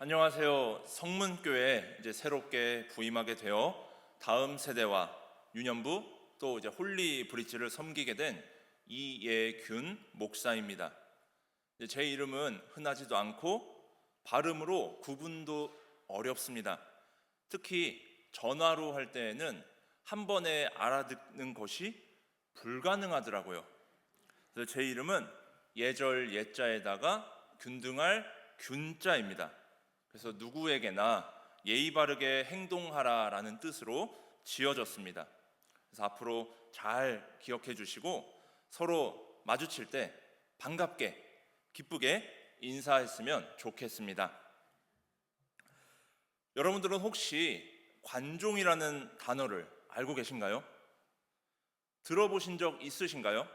안녕하세요. 성문교회 이제 새롭게 부임하게 되어 다음 세대와 유년부 또 이제 홀리 브릿지를 섬기게 된 이예균 목사입니다. 제 이름은 흔하지도 않고 발음으로 구분도 어렵습니다. 특히 전화로 할 때에는 한 번에 알아듣는 것이 불가능하더라고요. 그래서 제 이름은 예절 예자에다가 균등할 균자입니다. 그래서 누구에게나 예의 바르게 행동하라라는 뜻으로 지어졌습니다. 그래서 앞으로 잘 기억해 주시고 서로 마주칠 때 반갑게 기쁘게 인사했으면 좋겠습니다. 여러분들은 혹시 관종이라는 단어를 알고 계신가요? 들어보신 적 있으신가요?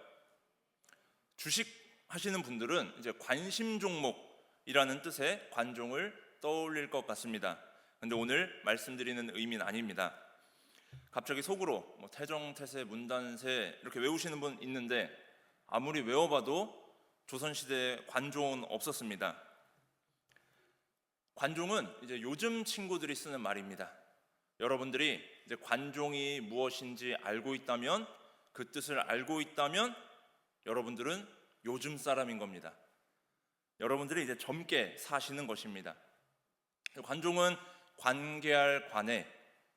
주식 하시는 분들은 이제 관심 종목이라는 뜻의 관종을 떠올릴 것 같습니다. 근데 오늘 말씀드리는 의미는 아닙니다. 갑자기 속으로 태정태세 문단세 이렇게 외우시는 분 있는데 아무리 외워봐도 조선시대에 관종은 없었습니다. 관종은 이제 요즘 친구들이 쓰는 말입니다. 여러분들이 이제 관종이 무엇인지 알고 있다면, 그 뜻을 알고 있다면 여러분들은 요즘 사람인 겁니다. 여러분들이 이제 젊게 사시는 것입니다. 관종은 관계할 관에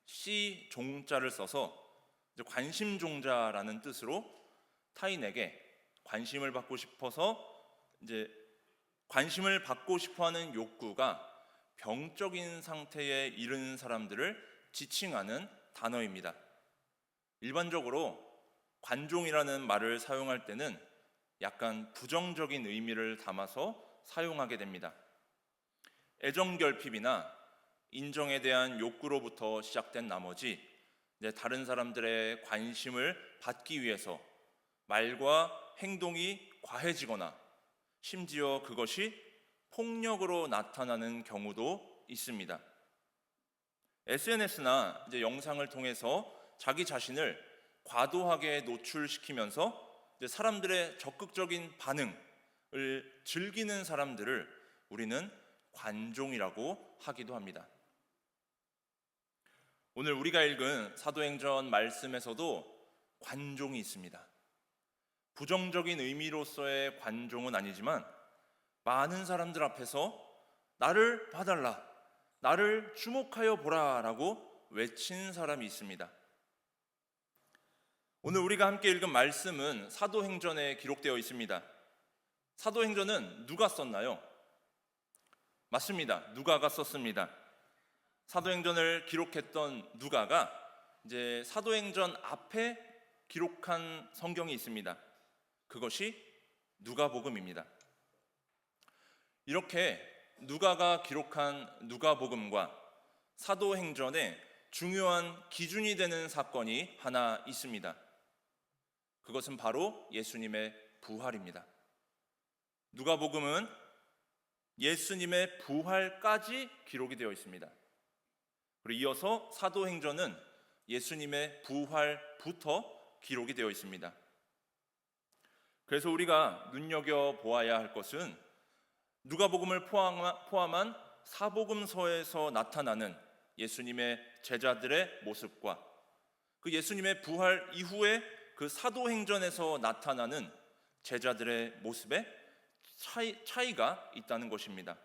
씨 종자를 써서 관심종자라는 뜻으로 타인에게 관심을 받고 싶어서 이제 관심을 받고 싶어하는 욕구가 병적인 상태에 이른 사람들을 지칭하는 단어입니다. 일반적으로 관종이라는 말을 사용할 때는 약간 부정적인 의미를 담아서 사용하게 됩니다. 애정결핍이나 인정에 대한 욕구로부터 시작된 나머지 다른 사람들의 관심을 받기 위해서 말과 행동이 과해지거나 심지어 그것이 폭력으로 나타나는 경우도 있습니다. SNS나 영상을 통해서 자기 자신을 과도하게 노출시키면서 사람들의 적극적인 반응을 즐기는 사람들을 우리는 관종이라고 하기도 합니다. 오늘 우리가 읽은 사도행전 말씀에서도 관종이 있습니다. 부정적인 의미로서의 관종은 아니지만 많은 사람들 앞에서 나를 봐달라, 나를 주목하여 보라 라고 외친 사람이 있습니다. 오늘 우리가 함께 읽은 말씀은 사도행전에 기록되어 있습니다. 사도행전은 누가 썼나요? 맞습니다. 누가가 썼습니다. 사도행전을 기록했던 누가가 이제 사도행전 앞에 기록한 성경이 있습니다. 그것이 누가복음입니다. 이렇게 누가가 기록한 누가복음과 사도행전에 중요한 기준이 되는 사건이 하나 있습니다. 그것은 바로 예수님의 부활입니다. 누가복음은 예수님의 부활까지 기록이 되어 있습니다. 그리고 이어서 사도행전은 예수님의 부활부터 기록이 되어 있습니다. 그래서 우리가 눈여겨보아야 할 것은 누가복음을 포함한 사복음서에서 나타나는 예수님의 제자들의 모습과 그 예수님의 부활 이후에 그 사도행전에서 나타나는 제자들의 모습에 차이가 있다는 것입니다.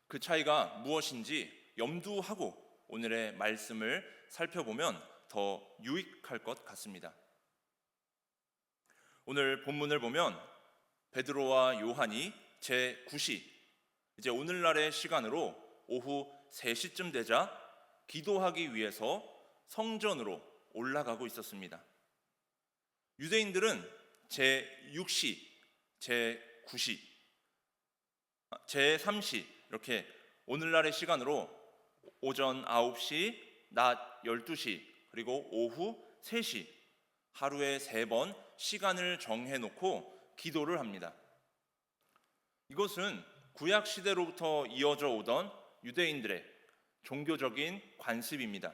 그 차이가 무엇인지 염두하고 오늘의 말씀을 살펴보면 더 유익할 것 같습니다. 오늘 본문을 보면 베드로와 요한이 제9시, 이제 오늘날의 시간으로 오후 3시쯤 되자 기도하기 위해서 성전으로 올라가고 있었습니다. 유대인들은 제6시, 제9시, 제3시 이렇게 오늘날의 시간으로 오전 9시, 낮 12시, 그리고 오후 3시 하루에 3번 시간을 정해놓고 기도를 합니다. 이것은 구약시대로부터 이어져 오던 유대인들의 종교적인 관습입니다.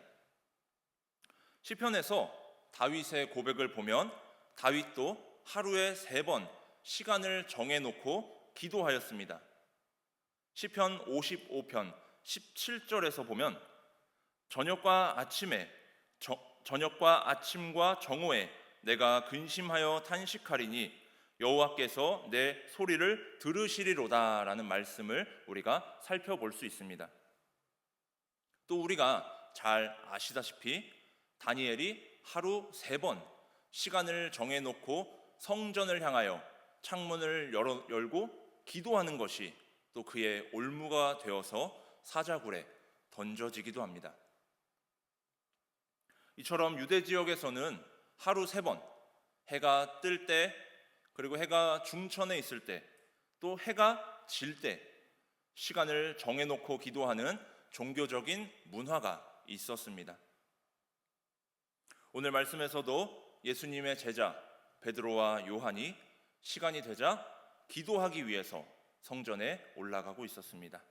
시편에서 다윗의 고백을 보면 다윗도 하루에 3번 시간을 정해놓고 기도하였습니다. 시편 55편 17절에서 보면 저녁과 아침과 정오에 내가 근심하여 탄식하리니 여호와께서 내 소리를 들으시리로다라는 말씀을 우리가 살펴볼 수 있습니다. 또 우리가 잘 아시다시피 다니엘이 하루 3번 시간을 정해놓고 성전을 향하여 창문을 열고 기도하는 것이 또 그의 올무가 되어서 사자굴에 던져지기도 합니다. 이처럼 유대 지역에서는 하루 3번 해가 뜰 때, 그리고 해가 중천에 있을 때, 또 해가 질 때 시간을 정해놓고 기도하는 종교적인 문화가 있었습니다. 오늘 말씀에서도 예수님의 제자 베드로와 요한이 시간이 되자 기도하기 위해서 성전에 올라가고 있었습니다.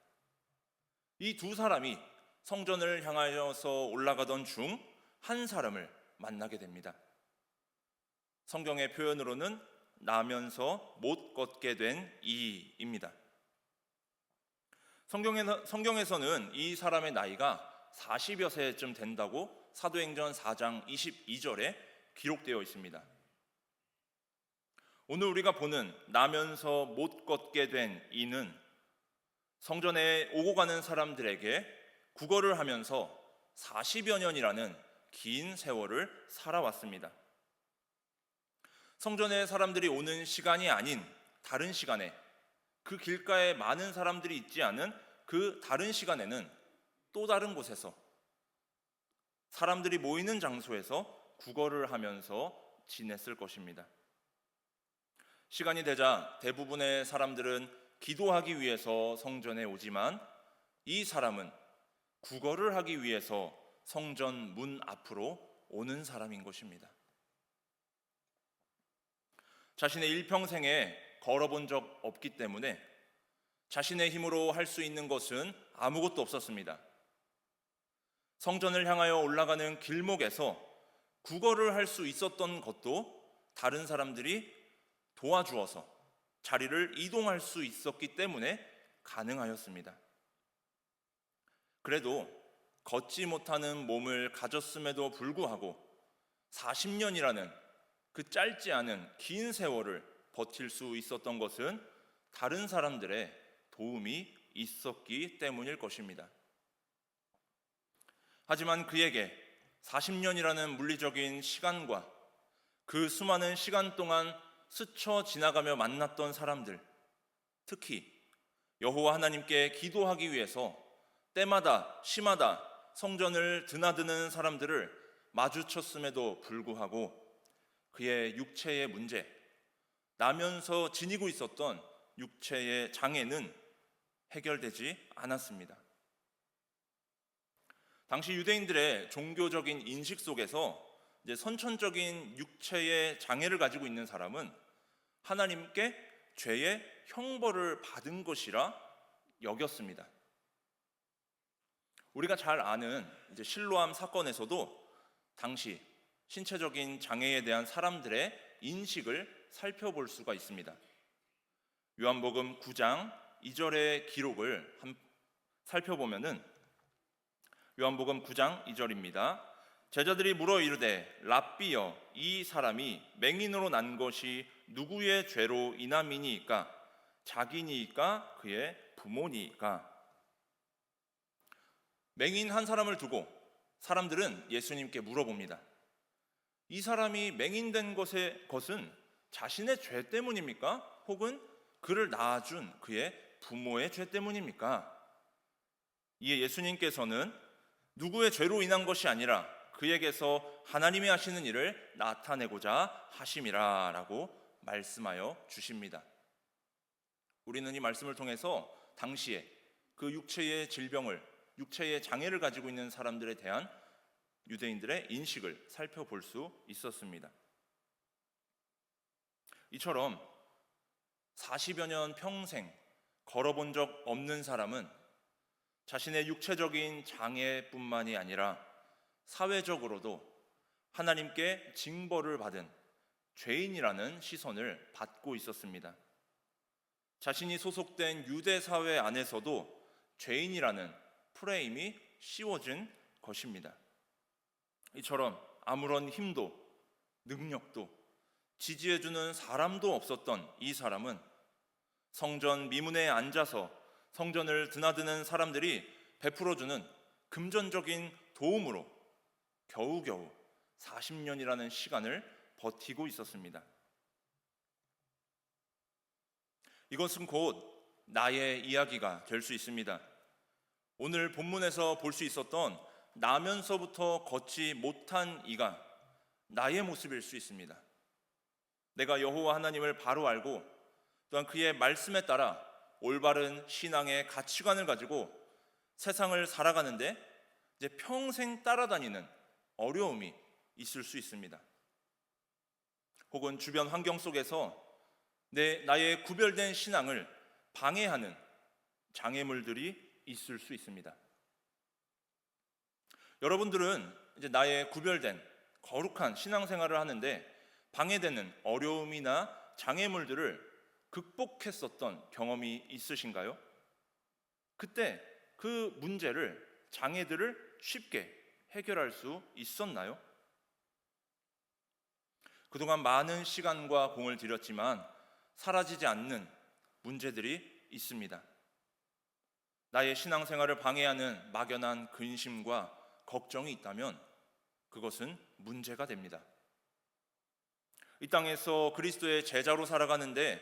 이 두 사람이 성전을 향하여서 올라가던 중 한 사람을 만나게 됩니다. 성경의 표현으로는 나면서 못 걷게 된 이입니다. 성경에서는 이 사람의 나이가 40여 세쯤 된다고 사도행전 4장 22절에 기록되어 있습니다. 오늘 우리가 보는 나면서 못 걷게 된 이는 성전에 오고 가는 사람들에게 구걸을 하면서 40여 년이라는 긴 세월을 살아왔습니다. 성전에 사람들이 오는 시간이 아닌 다른 시간에, 그 길가에 많은 사람들이 있지 않은 그 다른 시간에는 또 다른 곳에서, 사람들이 모이는 장소에서 구걸을 하면서 지냈을 것입니다. 시간이 되자 대부분의 사람들은 기도하기 위해서 성전에 오지만 이 사람은 구걸을 하기 위해서 성전 문 앞으로 오는 사람인 것입니다. 자신의 일평생에 걸어본 적 없기 때문에 자신의 힘으로 할 수 있는 것은 아무것도 없었습니다. 성전을 향하여 올라가는 길목에서 구걸을 할 수 있었던 것도 다른 사람들이 도와주어서 자리를 이동할 수 있었기 때문에 가능하였습니다. 그래도 걷지 못하는 몸을 가졌음에도 불구하고 40년이라는 그 짧지 않은 긴 세월을 버틸 수 있었던 것은 다른 사람들의 도움이 있었기 때문일 것입니다. 하지만 그에게 40년이라는 물리적인 시간과 그 수많은 시간 동안 스쳐 지나가며 만났던 사람들, 특히 여호와 하나님께 기도하기 위해서 때마다 시마다 성전을 드나드는 사람들을 마주쳤음에도 불구하고 그의 육체의 문제, 나면서 지니고 있었던 육체의 장애는 해결되지 않았습니다. 당시 유대인들의 종교적인 인식 속에서 선천적인 육체의 장애를 가지고 있는 사람은 하나님께 죄의 형벌을 받은 것이라 여겼습니다. 우리가 잘 아는 실로암 사건에서도 당시 신체적인 장애에 대한 사람들의 인식을 살펴볼 수가 있습니다. 요한복음 9장 2절의 기록을 살펴보면은 요한복음 9장 2절입니다. 제자들이 물어 이르되 랍비여 이 사람이 맹인으로 난 것이 누구의 죄로 인함이니이까 자기니이까 그의 부모니이까. 맹인 한 사람을 두고 사람들은 예수님께 물어봅니다. 이 사람이 맹인된 것은 자신의 죄 때문입니까? 혹은 그를 낳아준 그의 부모의 죄 때문입니까? 이에 예수님께서는 누구의 죄로 인한 것이 아니라 그에게서 하나님이 하시는 일을 나타내고자 하심이라 라고 말씀하여 주십니다. 우리는 이 말씀을 통해서 당시에 그 육체의 질병을, 육체의 장애를 가지고 있는 사람들에 대한 유대인들의 인식을 살펴볼 수 있었습니다. 이처럼 40여 년 평생 걸어본 적 없는 사람은 자신의 육체적인 장애뿐만이 아니라 사회적으로도 하나님께 징벌을 받은 죄인이라는 시선을 받고 있었습니다. 자신이 소속된 유대 사회 안에서도 죄인이라는 프레임이 씌워진 것입니다. 이처럼 아무런 힘도 능력도 지지해주는 사람도 없었던 이 사람은 성전 미문에 앉아서 성전을 드나드는 사람들이 베풀어주는 금전적인 도움으로 겨우겨우 40년이라는 시간을 버티고 있었습니다. 이것은 곧 나의 이야기가 될 수 있습니다. 오늘 본문에서 볼 수 있었던 나면서부터 걷지 못한 이가 나의 모습일 수 있습니다. 내가 여호와 하나님을 바로 알고 또한 그의 말씀에 따라 올바른 신앙의 가치관을 가지고 세상을 살아가는데 이제 평생 따라다니는 어려움이 있을 수 있습니다. 혹은 주변 환경 속에서 나의 구별된 신앙을 방해하는 장애물들이 있을 수 있습니다. 여러분들은 이제 나의 구별된 거룩한 신앙생활을 하는데 방해되는 어려움이나 장애물들을 극복했었던 경험이 있으신가요? 그때 그 문제를, 장애들을 쉽게 해결할 수 있었나요? 그동안 많은 시간과 공을 들였지만 사라지지 않는 문제들이 있습니다. 나의 신앙생활을 방해하는 막연한 근심과 걱정이 있다면 그것은 문제가 됩니다. 이 땅에서 그리스도의 제자로 살아가는데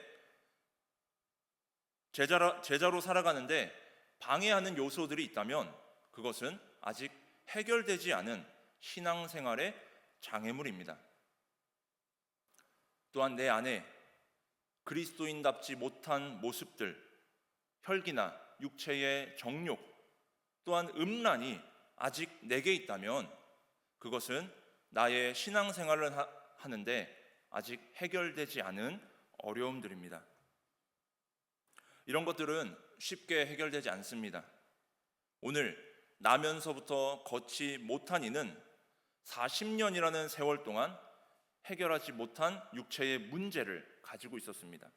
방해하는 요소들이 있다면 그것은 아직 해결되지 않은 신앙생활의 장애물입니다. 또한 내 안에 그리스도인답지 못한 모습들, 혈기나 육체의 정욕, 또한 음란이 아직 내게 있다면 그것은 나의 신앙생활을 하는데 아직 해결되지 않은 어려움들입니다. 이런 것들은 쉽게 해결되지 않습니다. 오늘 나면서부터 걷지 못한 이는 40년이라는 세월 동안 해결하지 못한 육체의 문제를 가지고 있었습니다.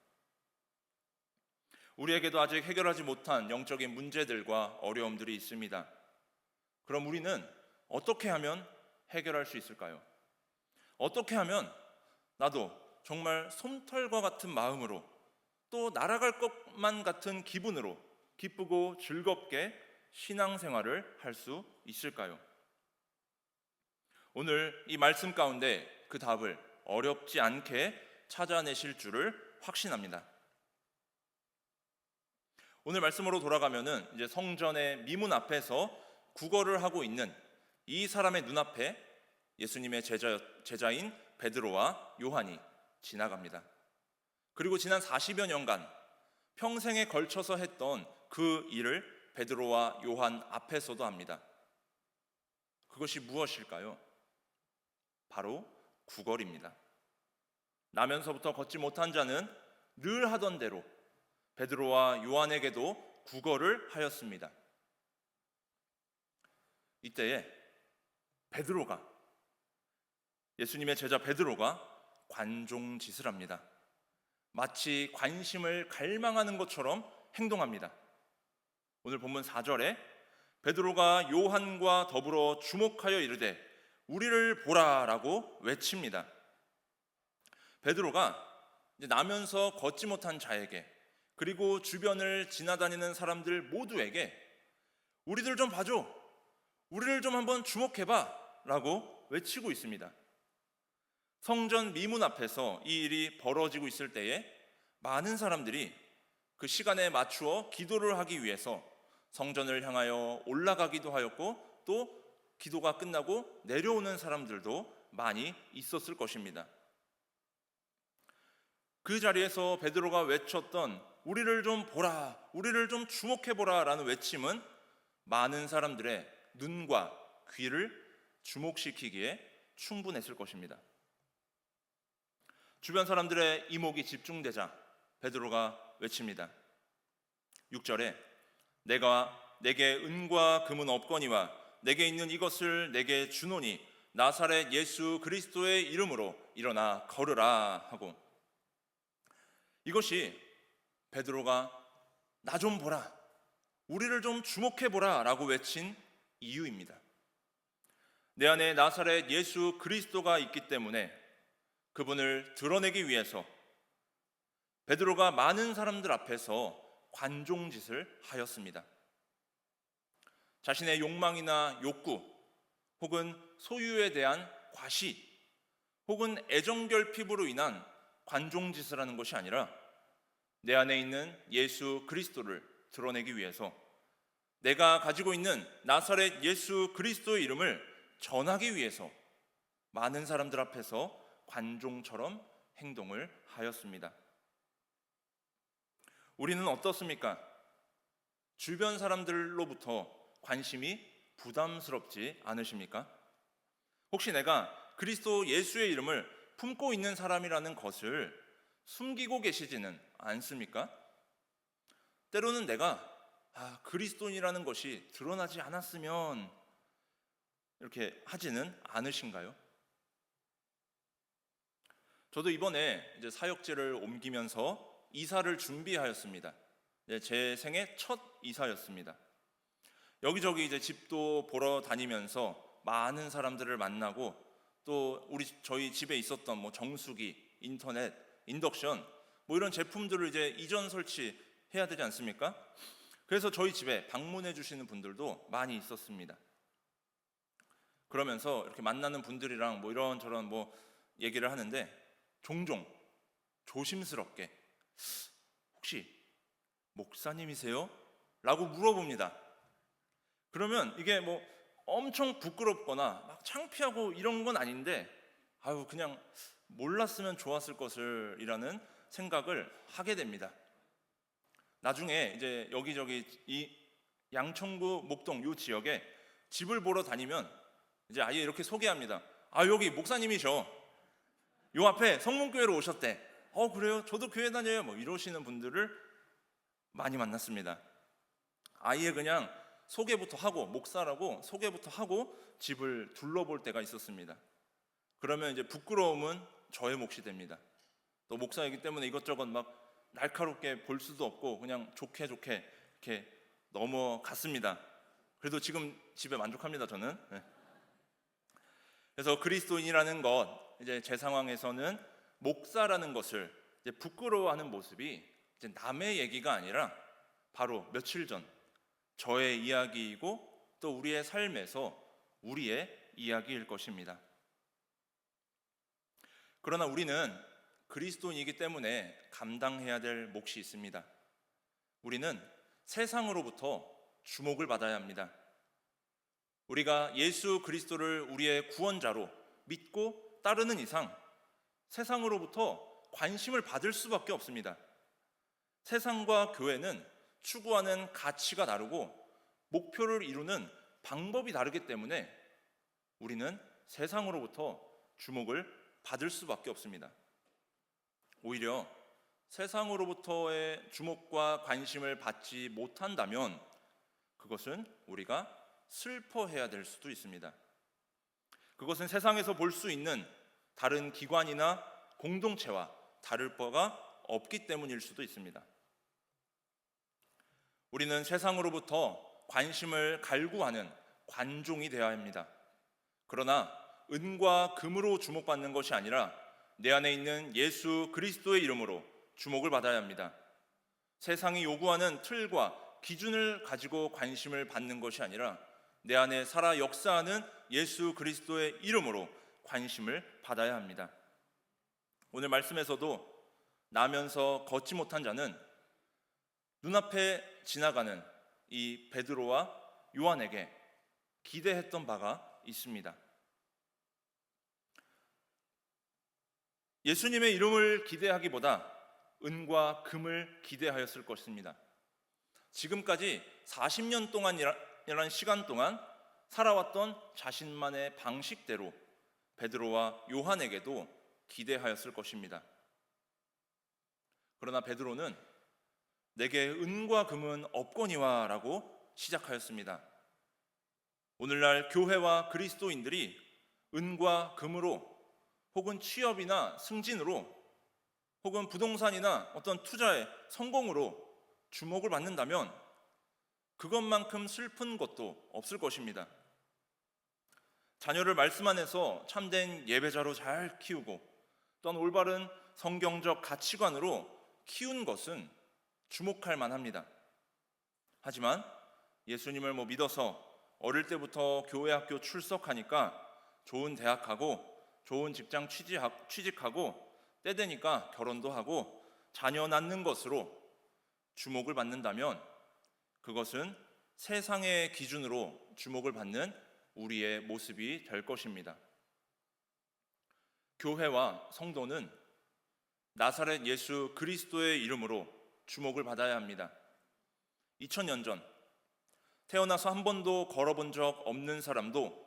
우리에게도 아직 해결하지 못한 영적인 문제들과 어려움들이 있습니다. 그럼 우리는 어떻게 하면 해결할 수 있을까요? 어떻게 하면 나도 정말 솜털과 같은 마음으로 또 날아갈 것만 같은 기분으로 기쁘고 즐겁게 신앙생활을 할 수 있을까요? 오늘 이 말씀 가운데 그 답을 어렵지 않게 찾아내실 줄을 확신합니다. 오늘 말씀으로 돌아가면은 이제 성전의 미문 앞에서 구걸을 하고 있는 이 사람의 눈앞에 예수님의 제자인 베드로와 요한이 지나갑니다. 그리고 지난 40여 년간 평생에 걸쳐서 했던 그 일을 베드로와 요한 앞에서도 합니다. 그것이 무엇일까요? 바로 구걸입니다. 나면서부터 걷지 못한 자는 늘 하던 대로 베드로와 요한에게도 구걸을 하였습니다. 이때에 예수님의 제자 베드로가 관종짓을 합니다. 마치 관심을 갈망하는 것처럼 행동합니다. 오늘 본문 4절에 베드로가 요한과 더불어 주목하여 이르되 우리를 보라라고 외칩니다. 베드로가 나면서 걷지 못한 자에게 그리고 주변을 지나다니는 사람들 모두에게 우리들 좀 봐줘, 우리를 좀 한번 주목해봐 라고 외치고 있습니다. 성전 미문 앞에서 이 일이 벌어지고 있을 때에 많은 사람들이 그 시간에 맞추어 기도를 하기 위해서 성전을 향하여 올라가기도 하였고 또 기도가 끝나고 내려오는 사람들도 많이 있었을 것입니다. 그 자리에서 베드로가 외쳤던 우리를 좀 보라, 우리를 좀 주목해보라 라는 외침은 많은 사람들의 눈과 귀를 주목시키기에 충분했을 것입니다. 주변 사람들의 이목이 집중되자 베드로가 외칩니다. 6절에 내게 은과 금은 없거니와 내게 있는 이것을 내게 주노니 나사렛 예수 그리스도의 이름으로 일어나 걸으라 하고, 이것이 베드로가 나 좀 보라, 우리를 좀 주목해 보라 라고 외친 이유입니다. 내 안에 나사렛 예수 그리스도가 있기 때문에 그분을 드러내기 위해서 베드로가 많은 사람들 앞에서 관종짓을 하였습니다. 자신의 욕망이나 욕구 혹은 소유에 대한 과시 혹은 애정결핍으로 인한 관종짓을 하는 것이 아니라 내 안에 있는 예수 그리스도를 드러내기 위해서 내가 가지고 있는 나사렛 예수 그리스도의 이름을 전하기 위해서 많은 사람들 앞에서 관종처럼 행동을 하였습니다. 우리는 어떻습니까? 주변 사람들로부터 관심이 부담스럽지 않으십니까? 혹시 내가 그리스도 예수의 이름을 품고 있는 사람이라는 것을 숨기고 계시지는 않습니까? 때로는 내가 그리스도인이라는 것이 드러나지 않았으면 이렇게 하지는 않으신가요? 저도 이번에 이제 사역지를 옮기면서 이사를 준비하였습니다. 제 생애 첫 이사였습니다. 여기저기 이제 집도 보러 다니면서 많은 사람들을 만나고 또 저희 집에 있었던 뭐 정수기, 인터넷, 인덕션 뭐 이런 제품들을 이제 이전 설치해야 되지 않습니까? 그래서 저희 집에 방문해 주시는 분들도 많이 있었습니다. 그러면서 이렇게 만나는 분들이랑 뭐 이런저런 뭐 얘기를 하는데 종종 조심스럽게 혹시 목사님이세요? 라고 물어봅니다. 그러면 이게 뭐 엄청 부끄럽거나 막 창피하고 이런 건 아닌데 그냥 몰랐으면 좋았을 것을 이라는 생각을 하게 됩니다. 나중에 이제 여기저기 이 양천구 목동 이 지역에 집을 보러 다니면 이제 아예 이렇게 소개합니다. 여기 목사님이셔. 요 앞에 성문교회로 오셨대. 그래요? 저도 교회 다녀요. 뭐 이러시는 분들을 많이 만났습니다. 아예 그냥 소개부터 하고 목사라고 소개부터 하고 집을 둘러볼 때가 있었습니다. 그러면 이제 부끄러움은 저의 몫이 됩니다. 또 목사이기 때문에 이것저것 막 날카롭게 볼 수도 없고 그냥 좋게 이렇게 넘어갔습니다. 그래도 지금 집에 만족합니다, 저는. 그래서 그리스도인이라는 것, 이제 제 상황에서는 목사라는 것을 이제 부끄러워하는 모습이 이제 남의 얘기가 아니라 바로 며칠 전 저의 이야기이고 또 우리의 삶에서 우리의 이야기일 것입니다. 그러나 우리는 그리스도인이기 때문에 감당해야 될 몫이 있습니다. 우리는 세상으로부터 주목을 받아야 합니다. 우리가 예수 그리스도를 우리의 구원자로 믿고 따르는 이상 세상으로부터 관심을 받을 수밖에 없습니다. 세상과 교회는 추구하는 가치가 다르고 목표를 이루는 방법이 다르기 때문에 우리는 세상으로부터 주목을 받을 수밖에 없습니다. 오히려 세상으로부터의 주목과 관심을 받지 못한다면 그것은 우리가 슬퍼해야 될 수도 있습니다. 그것은 세상에서 볼 수 있는 다른 기관이나 공동체와 다를 바가 없기 때문일 수도 있습니다. 우리는 세상으로부터 관심을 갈구하는 관종이 되어야 합니다. 그러나 은과 금으로 주목받는 것이 아니라 내 안에 있는 예수 그리스도의 이름으로 주목을 받아야 합니다. 세상이 요구하는 틀과 기준을 가지고 관심을 받는 것이 아니라 내 안에 살아 역사하는 예수 그리스도의 이름으로 관심을 받아야 합니다. 오늘 말씀에서도 나면서 걷지 못한 자는 눈앞에 지나가는 이 베드로와 요한에게 기대했던 바가 있습니다. 예수님의 이름을 기대하기보다 은과 금을 기대하였을 것입니다. 지금까지 40년 동안이라는 시간 동안 살아왔던 자신만의 방식대로 베드로와 요한에게도 기대하였을 것입니다. 그러나 베드로는 내게 은과 금은 없거니와 라고 시작하였습니다. 오늘날 교회와 그리스도인들이 은과 금으로 혹은 취업이나 승진으로 혹은 부동산이나 어떤 투자의 성공으로 주목을 받는다면 그것만큼 슬픈 것도 없을 것입니다. 자녀를 말씀 안에서 참된 예배자로 잘 키우고 또한 올바른 성경적 가치관으로 키운 것은 주목할 만합니다. 하지만 예수님을 믿어서 어릴 때부터 교회 학교 출석하니까 좋은 대학 가고 좋은 직장 취직하고 때 되니까 결혼도 하고 자녀 낳는 것으로 주목을 받는다면 그것은 세상의 기준으로 주목을 받는 우리의 모습이 될 것입니다. 교회와 성도는 나사렛 예수 그리스도의 이름으로 주목을 받아야 합니다. 2000년 전 태어나서 한 번도 걸어본 적 없는 사람도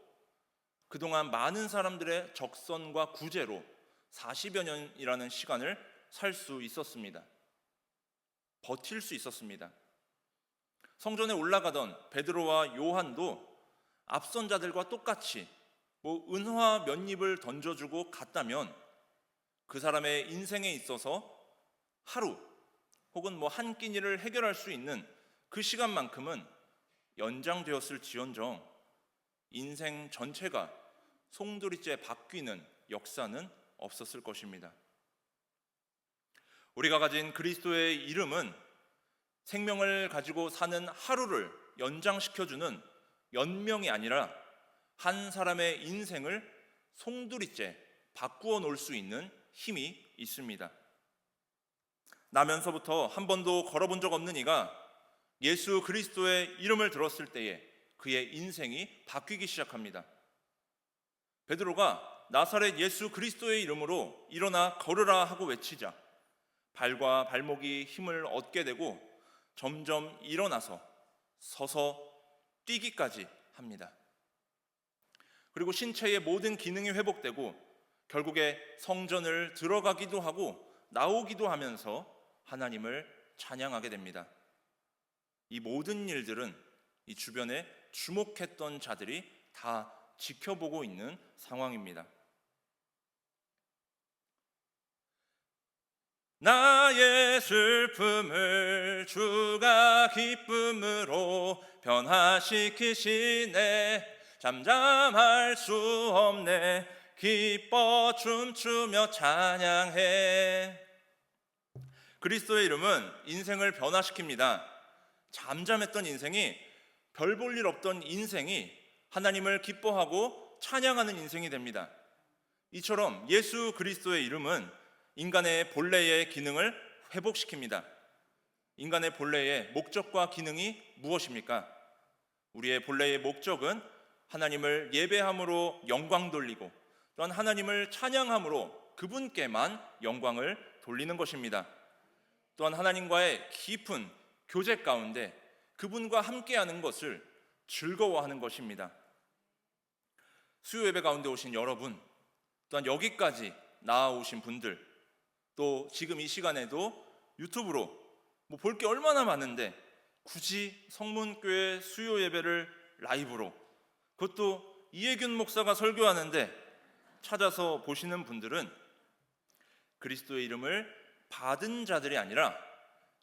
그동안 많은 사람들의 적선과 구제로 40여 년이라는 시간을 살 수 있었습니다. 버틸 수 있었습니다. 성전에 올라가던 베드로와 요한도 앞선 자들과 똑같이 은화 몇 입을 던져주고 갔다면 그 사람의 인생에 있어서 하루 혹은 한 끼니를 해결할 수 있는 그 시간만큼은 연장되었을지언정 인생 전체가 송두리째 바뀌는 역사는 없었을 것입니다. 우리가 가진 그리스도의 이름은 생명을 가지고 사는 하루를 연장시켜주는 연명이 아니라 한 사람의 인생을 송두리째 바꾸어 놓을 수 있는 힘이 있습니다. 나면서부터 한 번도 걸어본 적 없는 이가 예수 그리스도의 이름을 들었을 때에 그의 인생이 바뀌기 시작합니다. 베드로가 나사렛 예수 그리스도의 이름으로 일어나 걸으라 하고 외치자 발과 발목이 힘을 얻게 되고 점점 일어나서 서서 뛰기까지 합니다. 그리고 신체의 모든 기능이 회복되고 결국에 성전을 들어가기도 하고 나오기도 하면서 하나님을 찬양하게 됩니다. 이 모든 일들은 이 주변에 주목했던 자들이 다 지켜보고 있는 상황입니다. 나의 슬픔을 주가 기쁨으로 변화시키시네. 잠잠할 수 없네. 기뻐 춤추며 찬양해. 그리스도의 이름은 인생을 변화시킵니다. 잠잠했던 인생이 별 볼 일 없던 인생이 하나님을 기뻐하고 찬양하는 인생이 됩니다. 이처럼 예수 그리스도의 이름은 인간의 본래의 기능을 회복시킵니다. 인간의 본래의 목적과 기능이 무엇입니까? 우리의 본래의 목적은 하나님을 예배함으로 영광 돌리고 또한 하나님을 찬양함으로 그분께만 영광을 돌리는 것입니다. 또한 하나님과의 깊은 교제 가운데 그분과 함께하는 것을 즐거워하는 것입니다. 수요 예배 가운데 오신 여러분, 또한 여기까지 나아오신 분들, 또 지금 이 시간에도 유튜브로 볼 게 얼마나 많은데 굳이 성문교회 수요 예배를 라이브로, 그것도 이혜균 목사가 설교하는데 찾아서 보시는 분들은 그리스도의 이름을 받은 자들이 아니라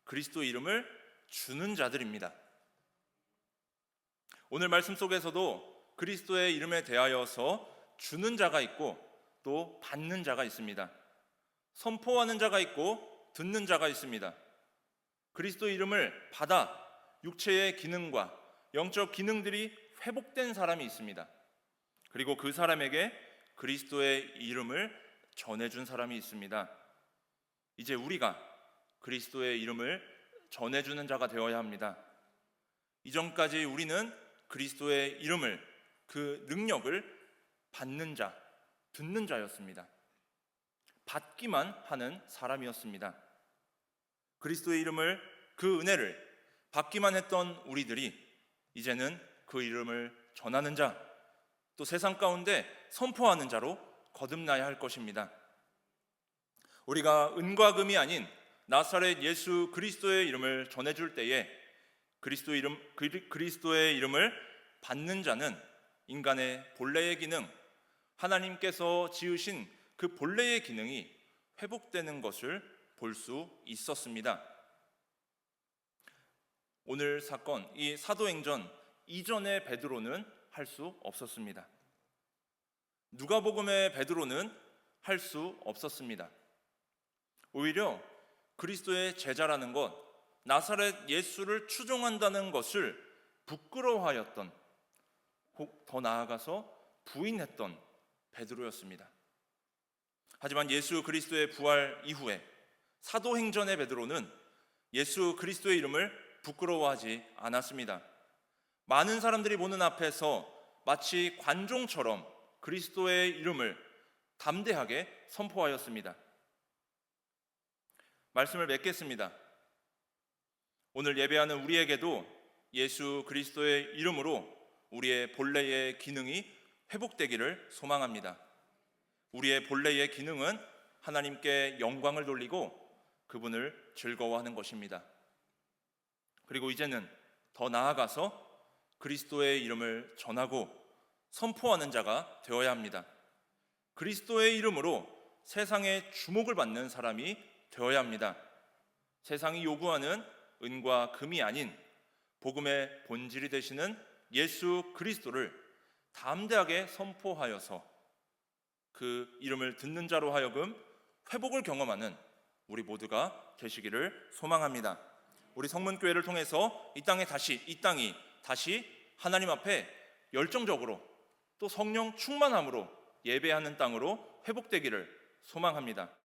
그리스도의 이름을 주는 자들입니다. 오늘 말씀 속에서도 그리스도의 이름에 대하여서 주는 자가 있고 또 받는 자가 있습니다. 선포하는 자가 있고 듣는 자가 있습니다. 그리스도의 이름을 받아 육체의 기능과 영적 기능들이 회복된 사람이 있습니다. 그리고 그 사람에게 그리스도의 이름을 전해준 사람이 있습니다. 이제 우리가 그리스도의 이름을 전해주는 자가 되어야 합니다. 이전까지 우리는 그리스도의 이름을, 그 능력을 받는 자, 듣는 자였습니다. 받기만 하는 사람이었습니다. 그리스도의 이름을, 그 은혜를 받기만 했던 우리들이 이제는 그 이름을 전하는 자, 또 세상 가운데 선포하는 자로 거듭나야 할 것입니다. 우리가 은과 금이 아닌 나사렛 예수 그리스도의 이름을 전해줄 때에 그리스도의 이름을 받는 자는 인간의 본래의 기능, 하나님께서 지으신 그 본래의 기능이 회복되는 것을 볼 수 있었습니다. 오늘 사건, 이 사도행전 이전의 베드로는 할 수 없었습니다. 누가복음의 베드로는 할 수 없었습니다. 오히려 그리스도의 제자라는 것, 나사렛 예수를 추종한다는 것을 부끄러워하였던, 혹 더 나아가서 부인했던 베드로였습니다. 하지만 예수 그리스도의 부활 이후에 사도행전의 베드로는 예수 그리스도의 이름을 부끄러워하지 않았습니다. 많은 사람들이 보는 앞에서 마치 관종처럼 그리스도의 이름을 담대하게 선포하였습니다. 말씀을 맺겠습니다. 오늘 예배하는 우리에게도 예수 그리스도의 이름으로 우리의 본래의 기능이 회복되기를 소망합니다. 우리의 본래의 기능은 하나님께 영광을 돌리고 그분을 즐거워하는 것입니다. 그리고 이제는 더 나아가서 그리스도의 이름을 전하고 선포하는 자가 되어야 합니다. 그리스도의 이름으로 세상의 주목을 받는 사람이 되어야 합니다. 세상이 요구하는 은과 금이 아닌 복음의 본질이 되시는 예수 그리스도를 담대하게 선포하여서 그 이름을 듣는 자로 하여금 회복을 경험하는 우리 모두가 되시기를 소망합니다. 우리 성문교회를 통해서 이 땅이 다시 하나님 앞에 열정적으로 또 성령 충만함으로 예배하는 땅으로 회복되기를 소망합니다.